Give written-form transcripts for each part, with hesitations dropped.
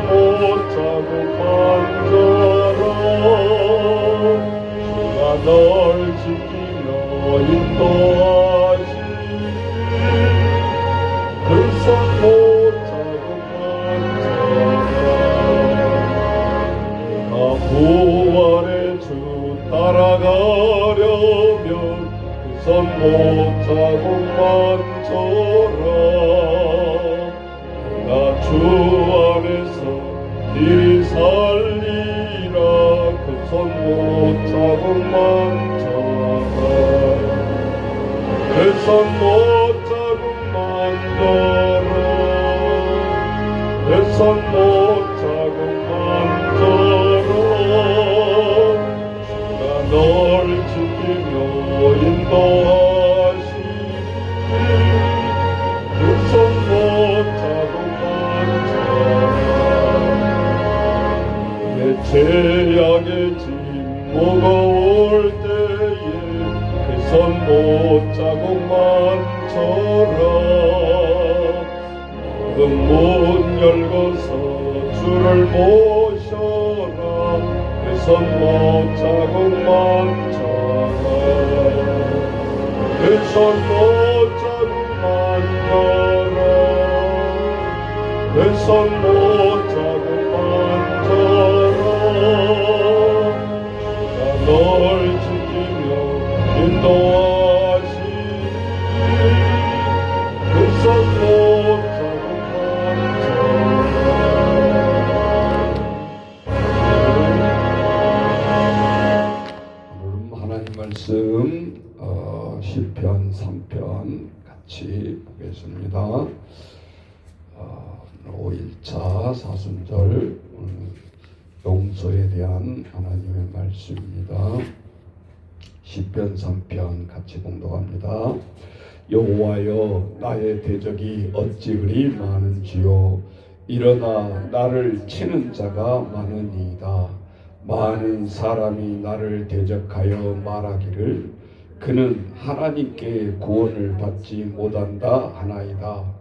못 자고 만져라. 주가 널 지키며 인도하시니 그 손 못 자고 만져라. 내가 부활의 주 따라가려면 그 손 못 자고 만져라. 내가 주 안에서 길이 살리라. 그 손 못 자고 만져라. 그 손 못 자고 만져라. 그 손 못 자고 만져라. 주가 널 지키며 인도하시니 그 손 못 자고 만져라. 내 죄악의 짐 무거울 때에 그 손 못 자고 만져라. 그 문 열고서 주를 모셔라. 그 손 못 자고 만져라. 그 손 못 자고 만져라. 그 손 못 자고 만져라. 주가 널 지키며 인도하시니 그 손 못 자고 만져라. 오늘은 하나님 말씀 시편 3편 같이 보겠습니다. 5일차 사순절 용서에 대한 하나님의 말씀입니다. 시편 3편 같이 봉독합니다. 여호와여, 나의 대적이 어찌 그리 많은지요. 일어나 나를 치는 자가 많으니이다. 많은 사람이 나를 대적하여 말하기를 그는 하나님께 구원을 받지 못한다 하나이다.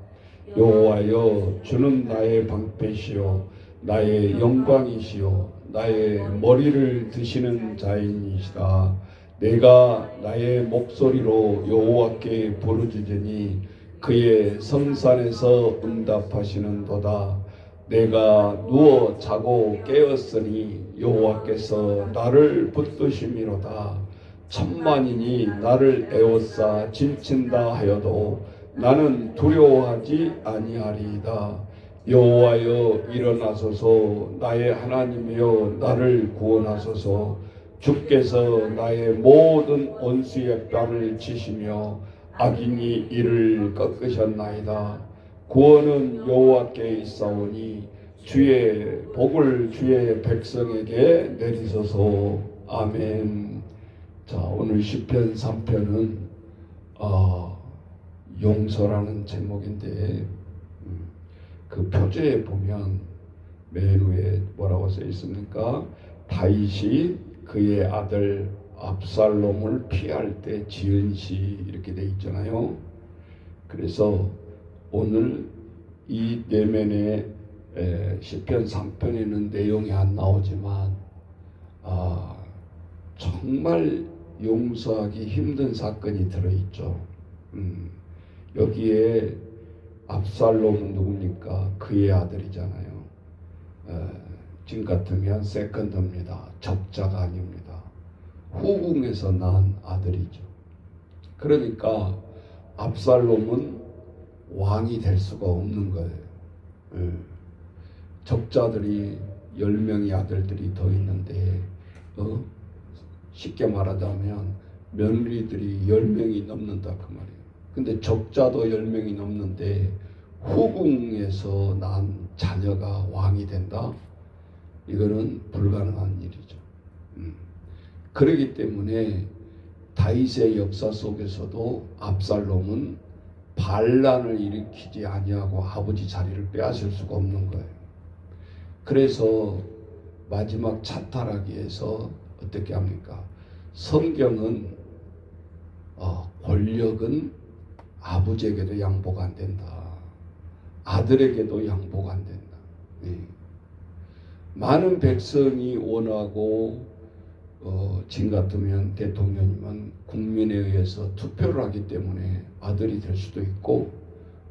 여호와여, 주는 나의 방패시요 나의 영광이시요 나의 머리를 드시는 자이시다. 내가 나의 목소리로 여호와께 부르짖으니 그의 성산에서 응답하시는도다. 내가 누워 자고 깨었으니 여호와께서 나를 붙드심이로다. 천만인이 나를 에워싸 진친다 하여도 나는 두려워하지 아니하리이다. 여호와여, 일어나소서. 나의 하나님이여, 나를 구원하소서. 주께서 나의 모든 원수의 뺨을 치시며 악인이 이를 꺾으셨나이다. 구원은 여호와께 있사오니 주의 복을 주의 백성에게 내리소서. 아멘. 자, 오늘 시편 3편은 용서라는 제목인데 그 표제에 보면 맨 위에 뭐라고 써 있습니까? 다윗이 그의 아들 압살롬을 피할 때 지은 시 이렇게 돼 있잖아요. 그래서 오늘 이 내면에 시편 3편에는 내용이 안 나오지만 정말 용서하기 힘든 사건이 들어있죠. 여기에 압살롬은 누굽니까? 그의 아들이잖아요. 지금 같으면 세컨드입니다. 적자가 아닙니다. 후궁에서 난 아들이죠. 그러니까 압살롬은 왕이 될 수가 없는 거예요. 적자들이 10명의 아들들이 더 있는데 쉽게 말하자면 며느리들이 10명이 넘는다 그 말이에요. 근데 적자도 10명이 넘는데 후궁에서 난 자녀가 왕이 된다? 이거는 불가능한 일이죠. 그렇기 때문에 다윗의 역사 속에서도 압살롬은 반란을 일으키지 아니하고 아버지 자리를 빼앗을 수가 없는 거예요. 그래서 마지막 차탈하기 위해서 어떻게 합니까? 성경은 권력은 아버지에게도 양보가 안 된다. 아들에게도 양보가 안 된다. 네. 많은 백성이 원하고 지금 같으면 대통령이면 국민에 의해서 투표를 하기 때문에 아들이 될 수도 있고,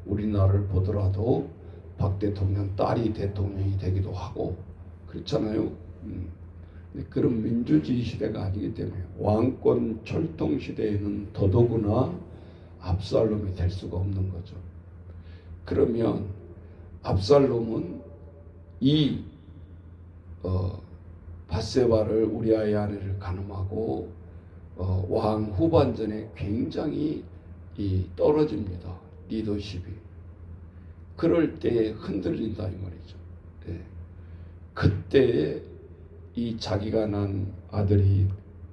우리나라를 보더라도 박 대통령 딸이 대통령이 되기도 하고 그렇잖아요. 그런 민주주의 시대가 아니기 때문에 왕권 철통 시대에는 더더구나 압살롬이 될 수가 없는 거죠. 그러면 압살롬은 이 밧세바를 우리아의 아내를 간음하고 왕 후반전에 굉장히 떨어집니다. 리더십이. 그럴 때 흔들린다 이 말이죠. 네. 그때 이 자기가 난 아들이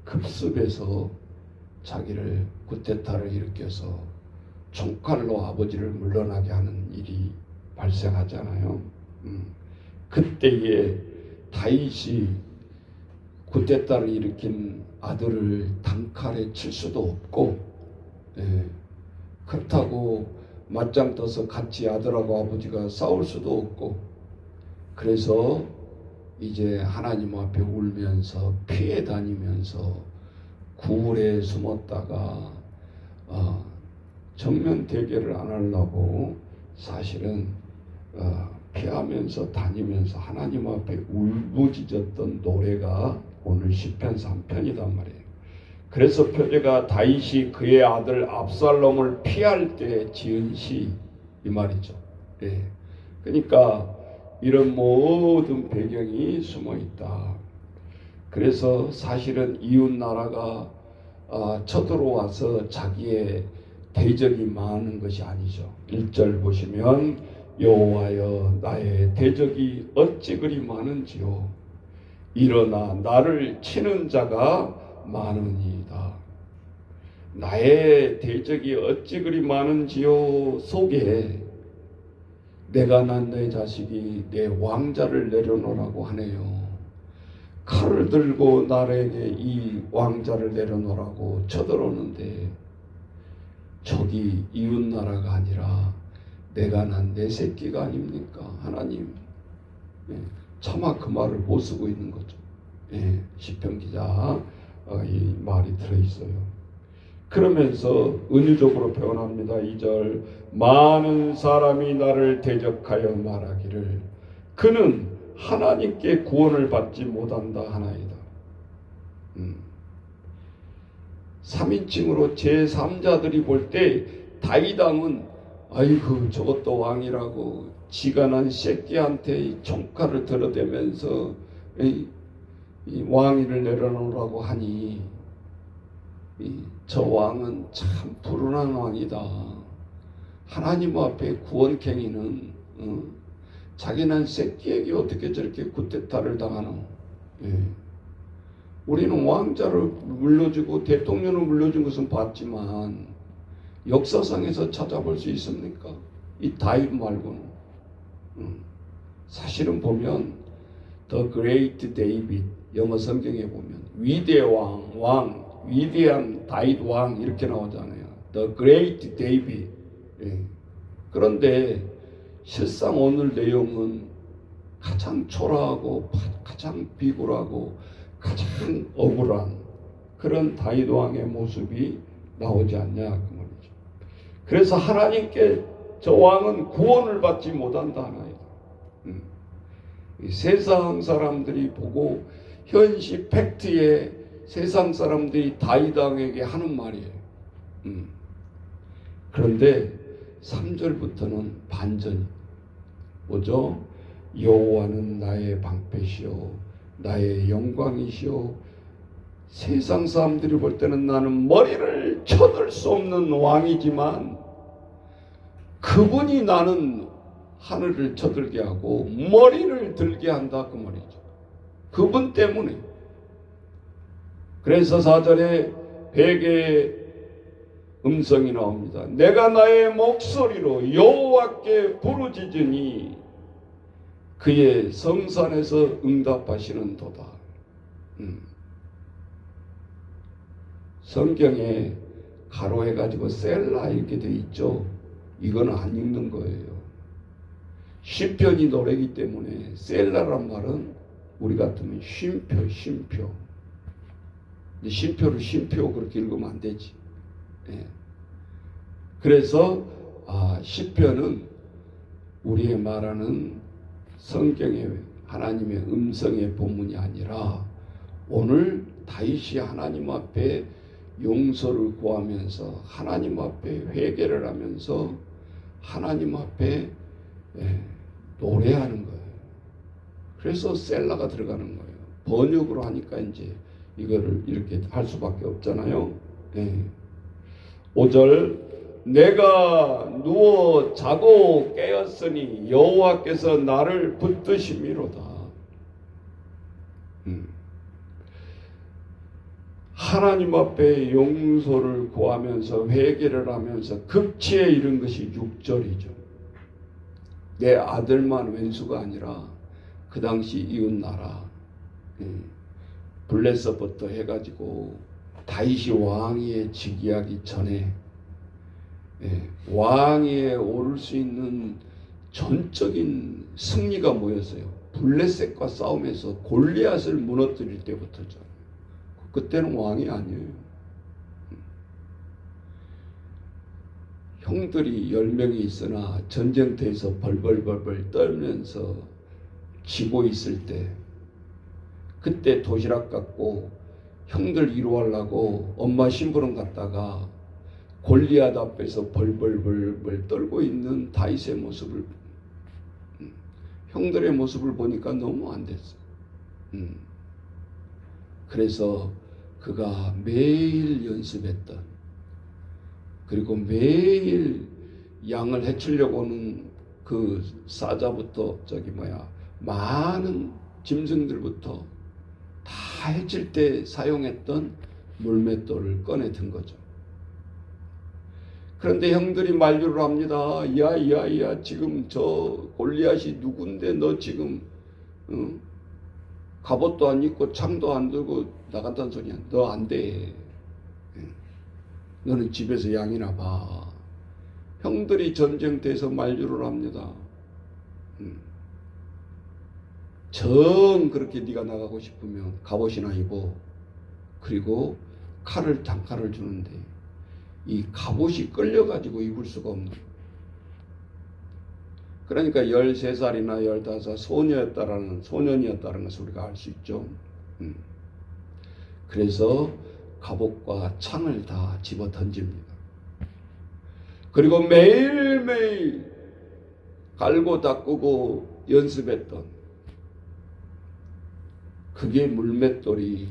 급습해서 자기를 쿠데타를 일으켜서 총칼로 아버지를 물러나게 하는 일이 발생하잖아요. 그때에 다윗이 쿠데타를 일으킨 아들을 단칼에 칠 수도 없고, 그렇다고 맞짱 떠서 같이 아들하고 아버지가 싸울 수도 없고, 그래서 이제 하나님 앞에 울면서 피해 다니면서 구울에 숨었다가 정면 대결을 안 하려고 사실은 피하면서 다니면서 하나님 앞에 울부짖었던 노래가 오늘 시편 3편이단 말이에요. 그래서 표제가 다윗이 그의 아들 압살롬을 피할 때 지은 시 이 말이죠. 예. 그러니까 이런 모든 배경이 숨어 있다. 그래서 사실은 이웃 나라가 쳐들어와서 자기의 대적이 많은 것이 아니죠. 1절 보시면 여호와여 나의 대적이 어찌 그리 많은지요. 일어나 나를 치는 자가 많으니이다. 나의 대적이 어찌 그리 많은지요 속에 내가 난 내 자식이 내 왕자를 내려놓으라고 하네요. 칼을 들고 나에게 이 왕자를 내려놓으라고 쳐들어오는데 저기 이웃 나라가 아니라 내가 난 내 새끼가 아닙니까? 하나님. 차마 그 말을 못 쓰고 있는 거죠. 시편 기자 이 말이 들어있어요. 그러면서 은유적으로 표현합니다. 2절 많은 사람이 나를 대적하여 말하기를 그는 하나님께 구원을 받지 못한다 하나이다. 3인칭으로 제3자들이 볼 때 다윗 왕은 아이고 저것도 왕이라고 지가 난 새끼한테 총칼을 들어대면서 이 왕위를 내려놓으라고 하니 저 왕은 참 불운한 왕이다. 하나님 앞에 구원행위는 자기는 새끼에게 어떻게 저렇게 쿠데타를 당하노. 우리는 왕자를 물려주고 대통령을 물려준 것은 봤지만 역사상에서 찾아볼 수 있습니까? 이 다윗 말고는. 사실은 보면 The Great David 영어 성경에 보면 위대한 왕, 위대한 다윗 왕 이렇게 나오잖아요. The Great David. 그런데 실상 오늘 내용은 가장 초라하고 가장 비굴하고 가장 억울한 그런 다윗 왕의 모습이 나오지 않냐 그 말이죠. 그래서 하나님께 저 왕은 구원을 받지 못한다 하나이다. 세상 사람들이 보고 현실 팩트에 세상 사람들이 다윗 왕에게 하는 말이에요. 그런데 3절부터는 반전이 뭐죠? 여호와는 나의 방패시오 나의 영광이시오. 세상 사람들이 볼 때는 나는 머리를 쳐들 수 없는 왕이지만 그분이 나는 하늘을 쳐들게 하고 머리를 들게 한다 그 말이죠. 그분 때문에. 그래서 4절에 베개의 음성이 나옵니다. 내가 나의 목소리로 여호와께 부르짖으니 그의 성산에서 응답하시는 도다. 성경에 가로해가지고 셀라 이렇게 돼 있죠. 이거는 안 읽는 거예요. 시편이 노래이기 때문에 셀라란 말은 우리 같으면 쉼표. 근데 쉼표를 쉼표 그렇게 읽으면 안 되지. 예. 그래서 시편은 우리의 말하는 성경의 하나님의 음성의 본문이 아니라 오늘 다윗이 하나님 앞에 용서를 구하면서 하나님 앞에 회개를 하면서 하나님 앞에 노래하는 거예요. 그래서 셀라가 들어가는 거예요. 번역으로 하니까 이제 이거를 이렇게 할 수밖에 없잖아요. 5절 내가 누워 자고 깨었으니 여호와께서 나를 붙드심이로다. 하나님 앞에 용서를 구하면서 회개를 하면서 극치에 이른 것이 6절이죠. 내 아들만 왼수가 아니라 그 당시 이웃나라 블레셋부터 해가지고 다윗이 왕위에 즉위하기 전에 왕위에 오를 수 있는 전적인 승리가 뭐였어요? 블레셋과 싸움에서 골리앗을 무너뜨릴 때부터죠. 그때는 왕이 아니에요. 형들이 10명이 있으나 전쟁터에서 벌벌 떨면서 지고 있을 때 그때 도시락 갖고 형들 위로하려고 엄마 심부름 갔다가 골리앗 앞에서 벌벌 떨고 있는 다윗의 모습을 형들의 모습을 보니까 너무 안 됐어. 그래서 그가 매일 연습했던 그리고 매일 양을 해치려고 하는 그 사자부터 많은 짐승들부터 다 해칠 때 사용했던 물맷돌을 꺼내 든 거죠. 그런데 형들이 만류를 합니다. 야 지금 저 골리앗이 누군데 너 지금 갑옷도 안 입고 창도 안 들고 나간다는 소리야. 너 안 돼. 너는 집에서 양이나 봐. 형들이 전쟁터에서 만류를 합니다. 정 그렇게 네가 나가고 싶으면 갑옷이나 입어. 그리고 장칼을 주는데 이 갑옷이 끌려가지고 입을 수가 없는. 그러니까 13살이나 15살 소년이었다는 것을 우리가 알 수 있죠. 그래서 갑옷과 창을 다 집어 던집니다. 그리고 매일매일 갈고 닦고 연습했던 그게 물맷돌이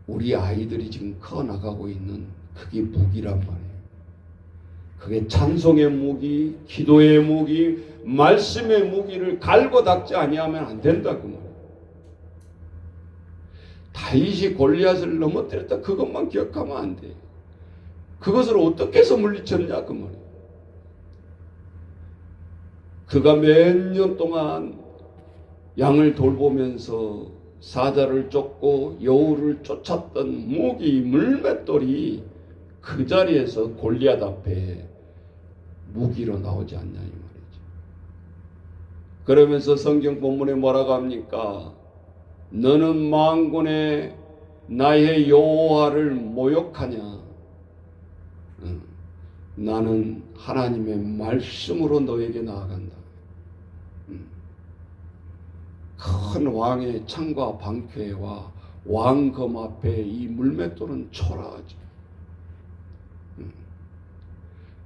우리 아이들이 지금 커나가고 있는 그게 무기란 말이에요. 그게 찬송의 무기, 기도의 무기, 말씀의 무기를 갈고 닦지 아니하면 안 된다 그 말이에요. 다윗이 골리앗을 넘어뜨렸다 그것만 기억하면 안 돼. 그것을 어떻게 해서 물리쳤냐 그 말이에요. 그가 몇 년 동안 양을 돌보면서 사자를 쫓고 여우를 쫓았던 무기 물맷돌이 그 자리에서 골리앗 앞에 무기로 나오지 않냐 이 말이죠. 그러면서 성경 본문에 뭐라고 합니까? 너는 만군의 나의 여호와를 모욕하냐? 나는 하나님의 말씀으로 너에게 나아간다. 큰 왕의 창과 방패와 왕검 앞에 이 물맷돌은 초라하죠.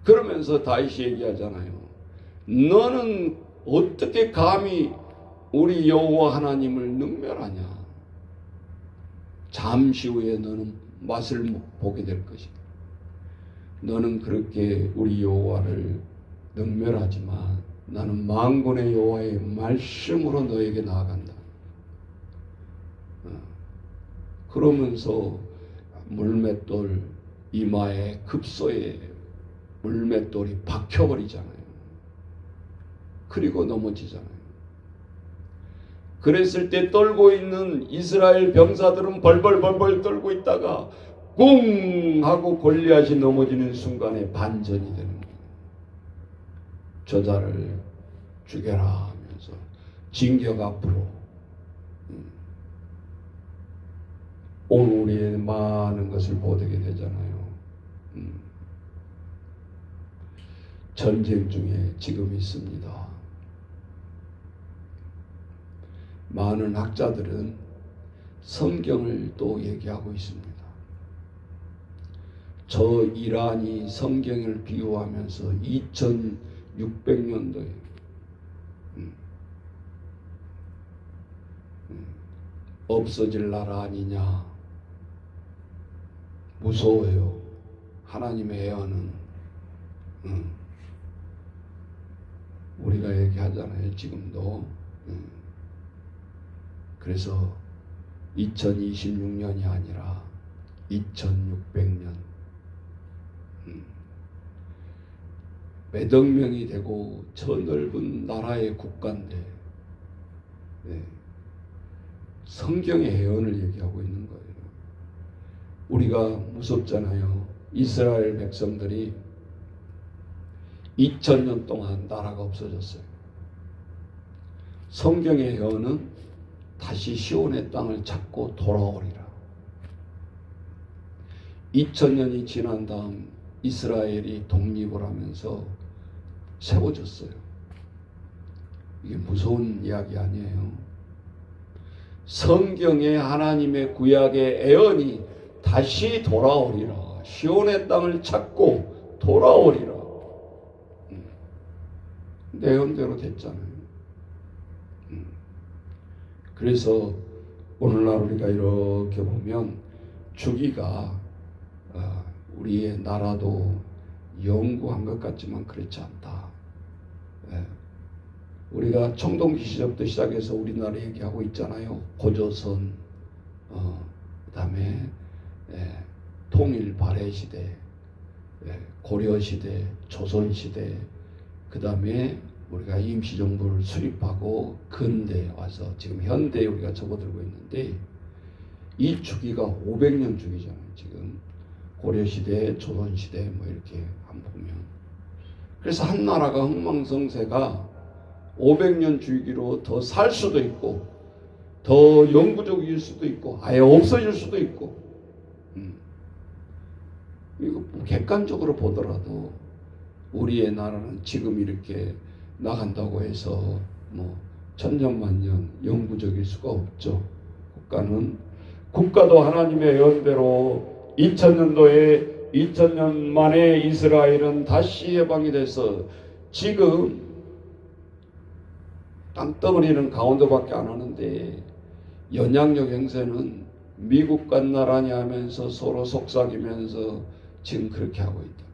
그러면서 다윗이 얘기하잖아요. 너는 어떻게 감히 우리 여호와 하나님을 능멸하냐? 잠시 후에 너는 맛을 보게 될 것이다. 너는 그렇게 우리 여호와를 능멸하지만 나는 만군의 여호와의 말씀으로 너에게 나아간다. 그러면서 물맷돌 이마에 급소에 물맷돌이 박혀버리잖아요. 그리고 넘어지잖아요. 그랬을 때 떨고 있는 이스라엘 병사들은 벌벌 떨고 있다가 꿍 하고 골리앗이 넘어지는 순간에 반전이 되는 거예요. 저자를 죽여라 하면서 진격 앞으로 오늘 우리의 많은 것을 보게 되잖아요. 전쟁 중에 지금 있습니다. 많은 학자들은 성경을 또 얘기하고 있습니다. 저 이란이 성경을 비유하면서 2600년도에 없어질 나라 아니냐. 무서워요. 하나님의 애언은 우리가 얘기하잖아요. 지금도. 그래서 2026년이 아니라 2600년 몇억 명이 되고 저 넓은 나라의 국가인데 성경의 예언을 얘기하고 있는 거예요. 우리가 무섭잖아요. 이스라엘 백성들이 2000년 동안 나라가 없어졌어요. 성경의 예언은 다시 시온의 땅을 찾고 돌아오리라. 2000년이 지난 다음 이스라엘이 독립을 하면서 세워졌어요. 이게 무서운 이야기 아니에요. 성경의 하나님의 구약의 예언이 다시 돌아오리라. 시온의 땅을 찾고 돌아오리라. 예언대로 됐잖아요. 그래서 오늘날 우리가 이렇게 보면 주기가 우리의 나라도 연구한 것 같지만 그렇지 않다. 우리가 청동기 시절부터 시작해서 우리나라 얘기하고 있잖아요. 고조선, 그다음에 통일 발해 시대, 고려 시대, 조선 시대, 그다음에 우리가 임시정부를 수립하고 근대에 와서 지금 현대에 우리가 접어들고 있는데 이 주기가 500년 주기잖아요. 지금 고려시대, 조선시대 뭐 이렇게 한번 보면. 그래서 한 나라가 흥망성쇠가 500년 주기로 더 살 수도 있고 더 영구적일 수도 있고 아예 없어질 수도 있고 이거 객관적으로 보더라도 우리의 나라는 지금 이렇게 나간다고 해서 뭐 천년만년 영구적일 수가 없죠. 국가도 하나님의 예언대로 2000년도에 2000년 만에 이스라엘은 다시 해방이 돼서 지금 땅덩어리는 강원도밖에 안 하는데 연양역 행세는 미국 간 나라냐 하면서 서로 속삭이면서 지금 그렇게 하고 있다.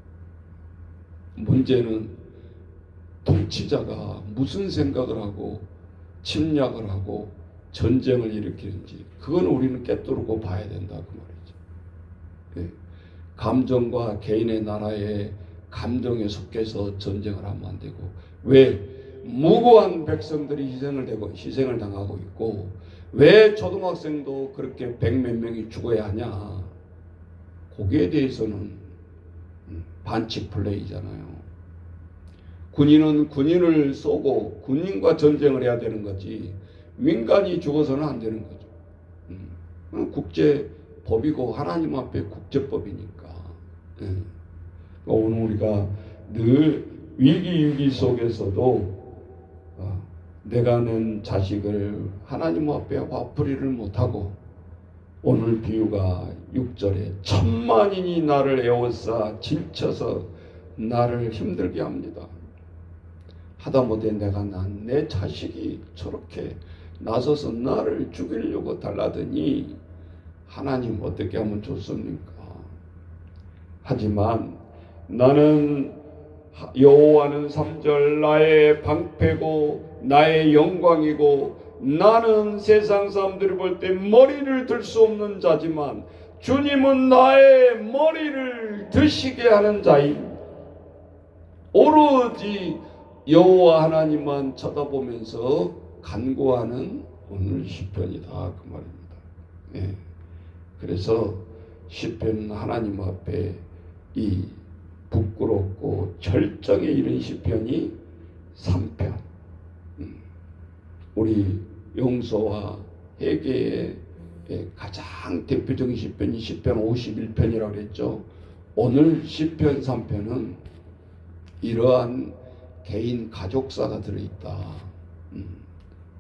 문제는 통치자가 무슨 생각을 하고 침략을 하고 전쟁을 일으키는지 그건 우리는 깨뜨리고 봐야 된다 그 말이죠. 감정과 개인의 나라의 감정에 속해서 전쟁을 하면 안 되고 왜 무고한 백성들이 희생을 당하고 있고 왜 초등학생도 그렇게 100몇 명이 죽어야 하냐. 거기에 대해서는 반칙 플레이잖아요. 군인은 군인을 쏘고 군인과 전쟁을 해야 되는 거지 민간이 죽어서는 안 되는 거죠. 국제법이고 하나님 앞에 국제법이니까. 오늘 우리가 늘 위기 속에서도 내가 낸 자식을 하나님 앞에 화풀이를 못하고 오늘 비유가 6절에 천만인이 나를 애워싸 질쳐서 나를 힘들게 합니다. 하다못해 내가 난 내 자식이 저렇게 나서서 나를 죽이려고 달라더니 하나님 어떻게 하면 좋습니까? 하지만 나는 여호와는 3절 나의 방패고 나의 영광이고 나는 세상 사람들이 볼 때 머리를 들 수 없는 자지만 주님은 나의 머리를 드시게 하는 자입니다. 오로지 여호와 하나님만 쳐다보면서 간구하는 오늘 시편이다 그 말입니다. 그래서 시편 하나님 앞에 이 부끄럽고 절정에 이른 시편이 3편. 우리 용서와 회개의 가장 대표적인 시편이 시편 51편이라고 그랬죠. 오늘 시편 3편은 이러한 개인 가족사가 들어있다.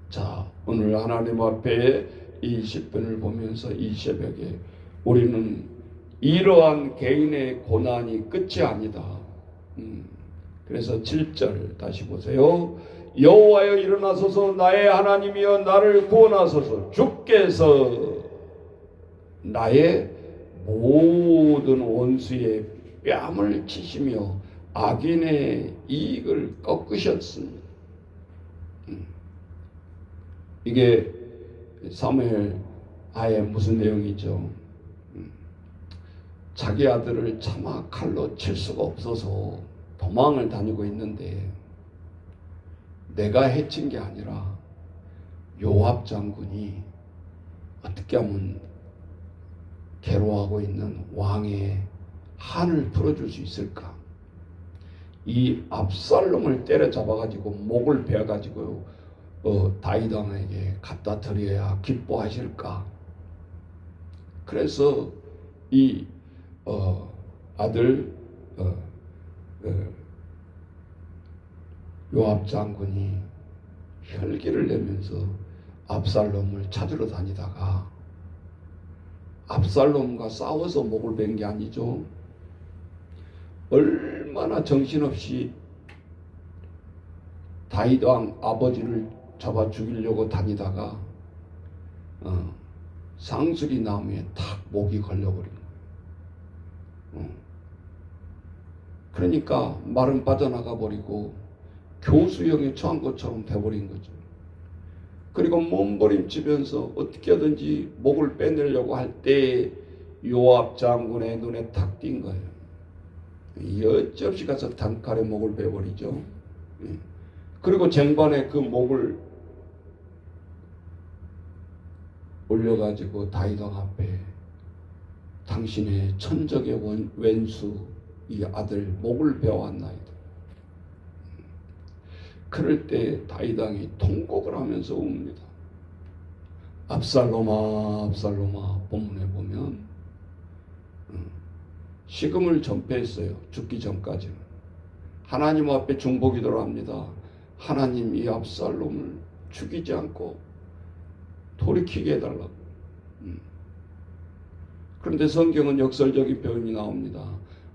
자, 오늘 하나님 앞에 이 시편을 보면서 이 새벽에 우리는 이러한 개인의 고난이 끝이 아니다. 그래서 7절 다시 보세요. 여호와여 일어나소서, 나의 하나님이여 나를 구원하소서. 주께서 나의 모든 원수의 뺨을 치시며 악인의 이익을 꺾으셨습니다. 이게 사무엘 하에 무슨 내용이죠? 자기 아들을 차마 칼로 칠 수가 없어서 도망을 다니고 있는데 내가 해친 게 아니라 요압 장군이 어떻게 하면 괴로워하고 있는 왕의 한을 풀어줄 수 있을까? 이 압살롬을 때려잡아가지고 목을 베어가지고 다윗 왕에게 갖다 드려야 기뻐하실까? 그래서 이 아들 요압 장군이 혈기를 내면서 압살롬을 찾으러 다니다가 압살롬과 싸워서 목을 벤 게 아니죠. 얼마나 정신없이 다윗 왕 아버지를 잡아 죽이려고 다니다가 상수리 나무에 탁 목이 걸려버린 거예요. 그러니까 말은 빠져나가 버리고 교수형에 처한 것처럼 돼버린 거죠. 그리고 몸부림치면서 어떻게 하든지 목을 빼내려고 할 때 요압 장군의 눈에 탁 띈 거예요. 여지없이 가서 단칼에 목을 베버리죠. 그리고 쟁반에 그 목을 올려가지고 다윗 왕 앞에 당신의 천적의 왼수 이 아들 목을 베어왔나이다. 그럴 때 다윗 왕이 통곡을 하면서 웁니다. 압살롬아 압살롬아. 본문에 보면 식음을 전폐했어요. 죽기 전까지는. 하나님 앞에 중보기도를 합니다. 하나님 이 압살롬을 죽이지 않고 돌이키게 해달라고. 그런데 성경은 역설적인 표현이 나옵니다.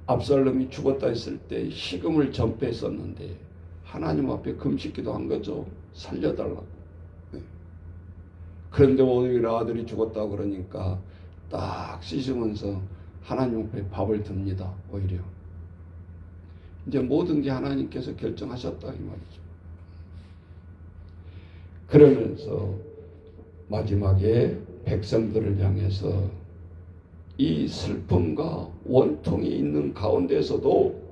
압살롬이 죽었다 했을 때 식음을 전폐했었는데 하나님 앞에 금식기도 한 거죠. 살려달라고. 그런데 오히려 아들이 죽었다고 그러니까 딱 씻으면서 하나님 앞에 밥을 듭니다. 오히려 이제 모든 게 하나님께서 결정하셨다 이 말이죠. 그러면서 마지막에 백성들을 향해서 이 슬픔과 원통이 있는 가운데서도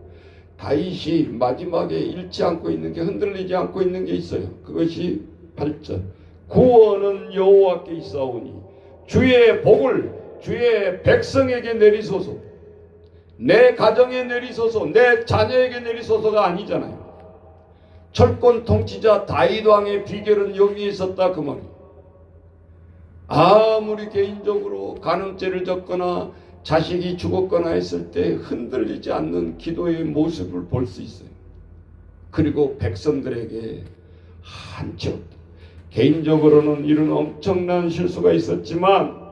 다윗이 마지막에 잃지 않고 있는 게, 흔들리지 않고 있는 게 있어요. 그것이 8절. 구원은 여호와께 있사오니 주의 복을 주의 백성에게 내리소서. 내 가정에 내리소서, 내 자녀에게 내리소서가 아니잖아요. 철권 통치자 다윗 왕의 비결은 여기에 있었다 그 말이에요. 아무리 개인적으로 간음죄를 졌거나 자식이 죽었거나 했을 때 흔들리지 않는 기도의 모습을 볼 수 있어요. 그리고 백성들에게 한쪽 개인적으로는 이런 엄청난 실수가 있었지만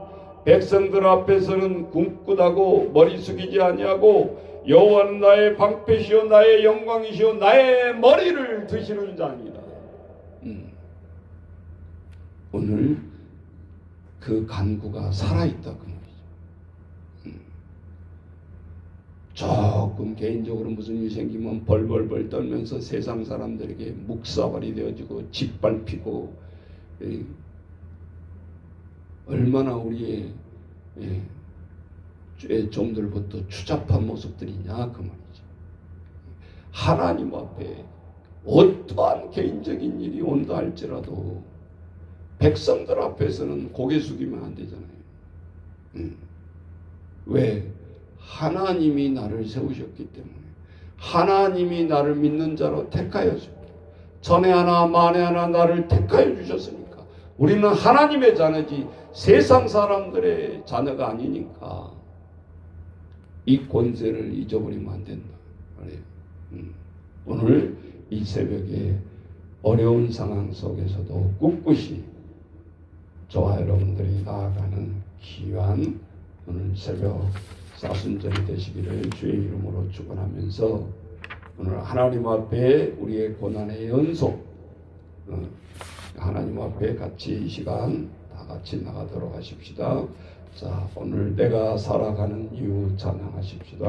백성들 앞에서는 꿈꾸다고 머리 숙이지 아니하고 여호와는 나의 방패시오 나의 영광이시오 나의 머리를 드시는 자입니다. 오늘 그 간구가 살아있다 그 말이죠. 조금 개인적으로 무슨 일이 생기면 벌벌벌 떨면서 세상 사람들에게 묵사발이 되어지고 짓밟히고 얼마나 우리의 종들부터 추잡한 모습들이냐 그 말이죠. 하나님 앞에 어떠한 개인적인 일이 온다 할지라도 백성들 앞에서는 고개 숙이면 안 되잖아요. 왜? 하나님이 나를 세우셨기 때문에, 하나님이 나를 믿는 자로 택하여 주고 전에 하나 만에 하나 나를 택하여 주셨으니까 우리는 하나님의 자녀지 세상 사람들의 자녀가 아니니까 이 권세를 잊어버리면 안 된다. 그래요. 오늘 이 새벽에 어려운 상황 속에서도 꿋꿋이 저와 여러분들이 나아가는 귀한 오늘 새벽 사순절이 되시기를 주의 이름으로 축원하면서 오늘 하나님 앞에 우리의 고난의 연속 하나님 앞에 같이 이 시간 다 같이 나가도록 하십시다. 자, 오늘 내가 살아가는 이유 찬양하십시다.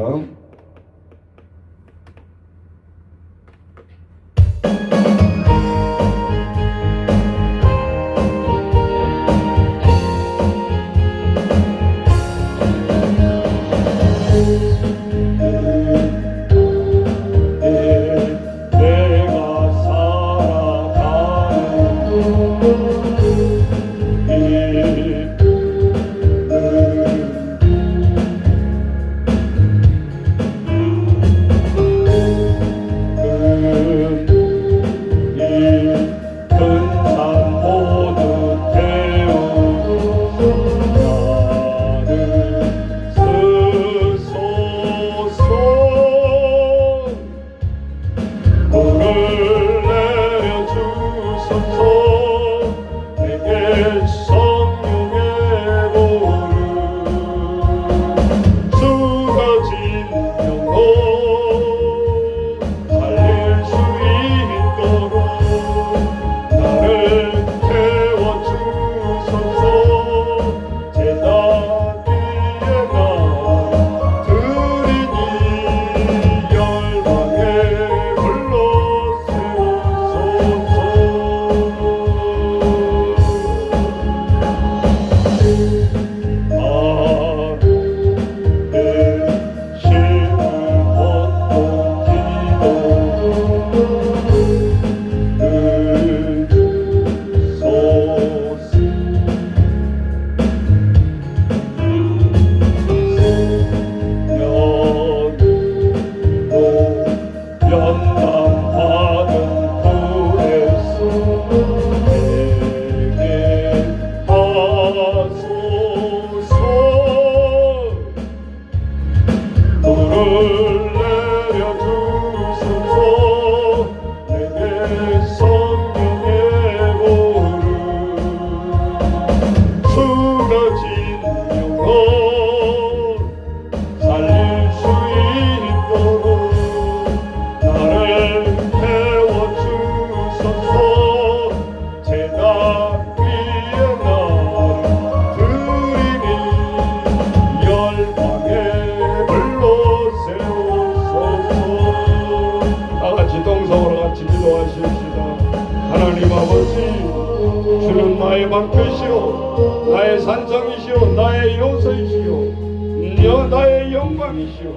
주는 나의 방패시오, 나의 산성이시오, 나의 요새이시오, 나의 영광이시오,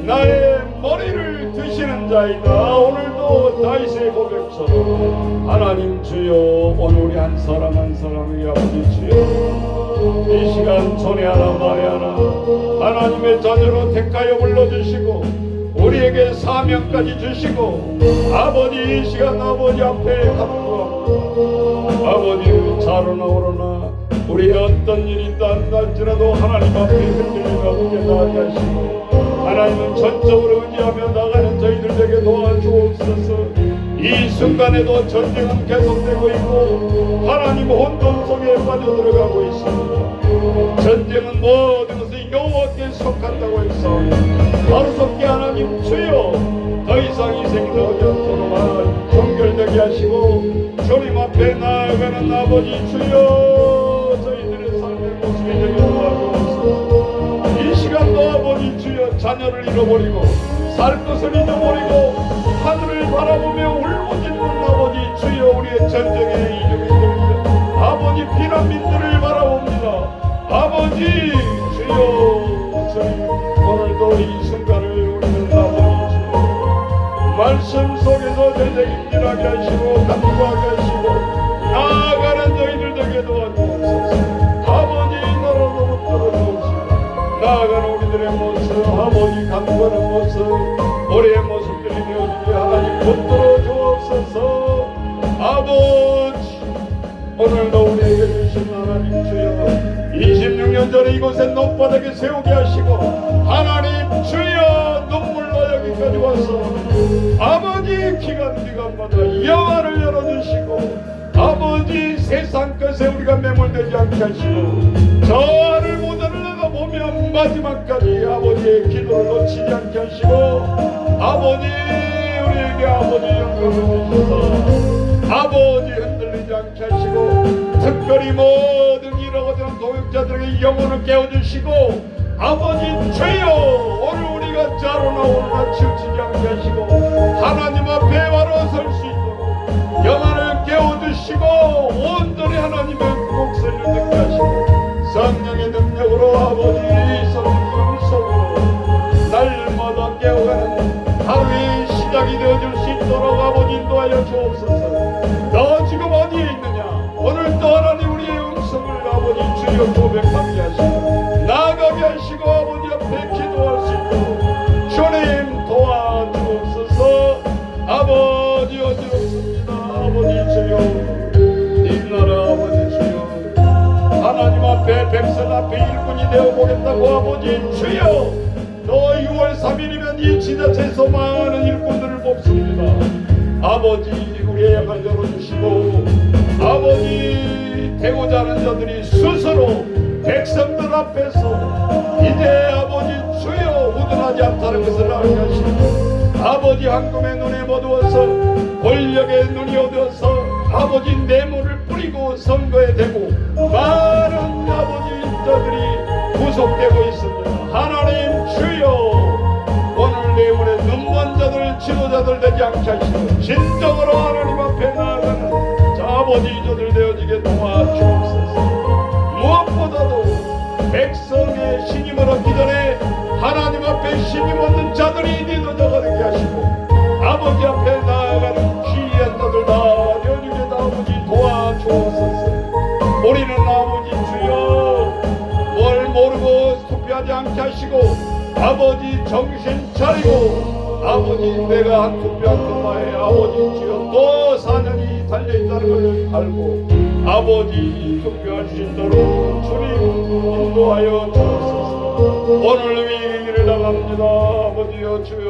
나의 머리를 드시는 자이다. 오늘도 다윗의 고백처럼 하나님 주여, 오늘 우리 한 사람 한 사람의 아버지 주여, 이 시간 전에 하나 말에 하나 하나님의 자녀로 택하여 불러주시고 우리에게 사명까지 주시고 아버지, 이 시간 아버지 앞에 감사합니다. 아버지, 자로나 오로나 우리의 어떤 일이 날지라도 하나님 앞에 흔들리가 없게 나게 하시고 하나님은 전적으로 의지하며 나가는 저희들에게 도와주옵소서. 이 순간에도 전쟁은 계속되고 있고 하나님 혼돈 속에 빠져들어가고 있습니다. 전쟁은 모든 것이 여호와께 속한다고 했사오니 하루속히 하나님 주여, 더 이상 이 생이 나오지 않도록 정결되게 하시고 주님 앞에 나아가는 아버지 주여, 저희들의 삶의 모습이 되게 도와주옵소서. 이 시간도 아버지 주여, 자녀를 잃어버리고 살 것을 잊어버리고 하늘을 바라보며 울부짖는 아버지 주여, 우리의 전쟁의 이주민들 아버지 피난민들을 바라봅니다. 아버지 주여, 저희 오늘도 이 순간을 우리는 아버지 주여 말씀 속에서 되새김질하게 하시고 간구하게 하시고 나아가는 저희들 되게 도와주옵소서. 아버지, 너로 못 들어주옵시고 나아가는 우리들의 모습, 아버지 간구하는 모습, 우리의 모습들이 되어지게 하나님 붙들어 주옵소서. 아버지, 오늘도 우리 내게 주신 하나님 주여 26년 전에 이곳에 논바닥에 세우게 하시고 하나님 주여 눈물로 여기까지 와서 아버지 기간마다 영화를 열어주시고 아버지 세상 것에 우리가 매몰되지 않게 하시고 저를 모델을 내가 보면 마지막까지 아버지의 기도를 놓치지 않게 하시고 아버지 우리에게 아버지 영광을 주셔서 아버지 흔들리지 않게 하시고 특별히 모든 잃어버린 도역자들에게 영혼을 깨워주시고 아버지 주여 오늘 우리가 자로 나오나 치우치지 않게 하시고 하나님 앞에 바로 설 수 있도록 영혼을 깨워주시고 온전히 하나님의 목소리를 듣게 하시고 성령의 능력으로 아버지 성령 속으로 날마다 깨어가는 하루의 시작이 되어줄 수 있도록 아버지 인도하여 주옵소서. 너 지금 어디에 있느냐 오늘 또 하나님 우리의 음성을 아버지 주여 고백하게 하시고 나아가게 하시고 아버지 앞에 기도할 수 있도록 주님 도와주옵소서. 아버지 어지럽습니다. 아버지 주여 이 나라 아버지 주여 하나님 앞에 백성 앞에 일꾼이 되어보겠다고 아버지 주여 또 6월 3일이면 이 지자체에서 많은 일꾼들을 뽑습니다. 아버지 우리의 양을 열어주시고 아버지 되고자 하는 자들이 스스로 백성들 앞에서 이제 아버지 주여 우둔하지 않다는 것을 알게 하시고 아버지 황금의 눈에 어두워서 권력의 눈이 어두워서 아버지 뇌물을 뿌리고 선거에 대고 많은 아버지 자들이 구속되고 있습니다. 하나님 주여 오늘 뇌물에 눈먼 자들 지도자들 되지 않게 하시고 진정으로 하나님 앞에 나아가는 자 아버지 저들 되어지게 도와주옵소서. 무엇보다도 백성의 신임을 얻기 전에 하나님 앞에 신임 얻는 자들이 믿어져가 되게 하시고 아버지 앞에 나아가는 귀한 자들 다 되어지게 아버지 도와주옵소서. 우리는 아버지 주여 뭘 모르고 투표하지 않게 하시고 아버지 정신 차리고 아버지 내가 한 투표 한 투표에 아버지 주여 또 4년이 달려있다는 걸 알고 아버지 투표할 수 있도록 주님 인도하여 주옵소서. 오늘 위기를 당합니다. 아버지여 주여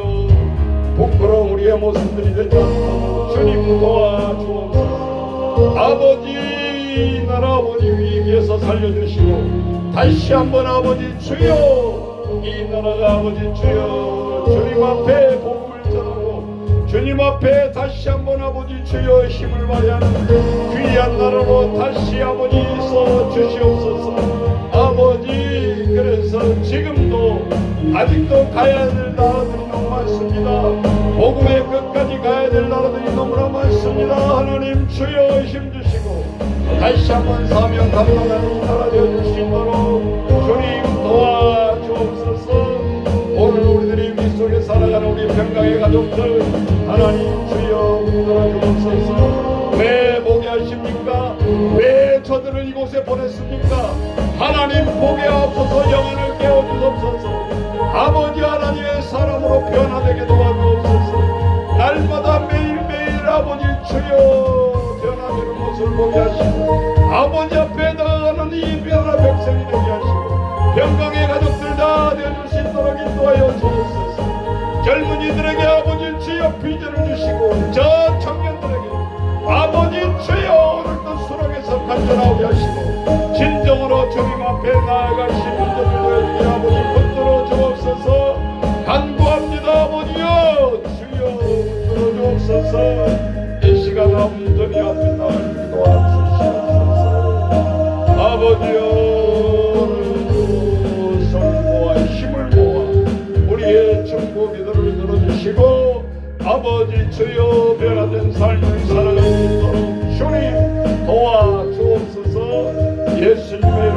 부끄러운 우리의 모습들이 되지 않도록 주님 도와주옵소서. 아버지 나라 아버지 위기에서 살려주시고 다시 한번 아버지 주여 이 나라가 아버지 주여 주님 앞에 복음을 전하고 주님 앞에 다시 한번 아버지 주여 힘을 발휘하는 귀한 나라로 다시 아버지 써 주시옵소서. 아버지 그래서 지금도 아직도 가야 될 나라들이 너무 많습니다. 복음의 끝까지 가야 될 나라들이 너무나 많습니다. 하나님 주여 힘주시고 다시 한번 사명 감당하는 나라 되어줄 수 있도록 주님 도와주옵소서. 오늘 우리들이 미 속에 살아가는 우리 평강의 가족들 하나님 주여 도와주옵소서. 왜 보게 하십니까? 왜 저들을 이곳에 보냈습니까? 하나님 보게 하옵소서. 영혼을 깨워주옵소서. 아버지 하나님의 사람으로 변화되게 도와주옵소서. 날마다 매일매일 아버지 주여 변화되는 모습을 보게 하시고 아버지 앞에 나아가는 이 변화 백성이 되게 하시고 평강의 가족들 다 되어줄 수 있도록 인도하여 주옵소서. 젊은이들에게 아버지 주여 비전을 주시고 저 청년들에게 아버지 주여 오늘도 수락에서 간절하게 하시고 진정으로 주님 앞에 나아갈 시민들을 보여주게 아버지 붙들어 주옵소서. 간구합니다. 아버지여 주여 붙들어 주옵소서. 이 시간 온전히 앞에 나아가기 도와주시옵소서. 아버지여 손을 모아 힘을 모아 우리의 중보 기도를 들어주시고 아버지 주여 변화된 삶을 살아갈 수 있도록 주님 도와주옵소서. 예수님의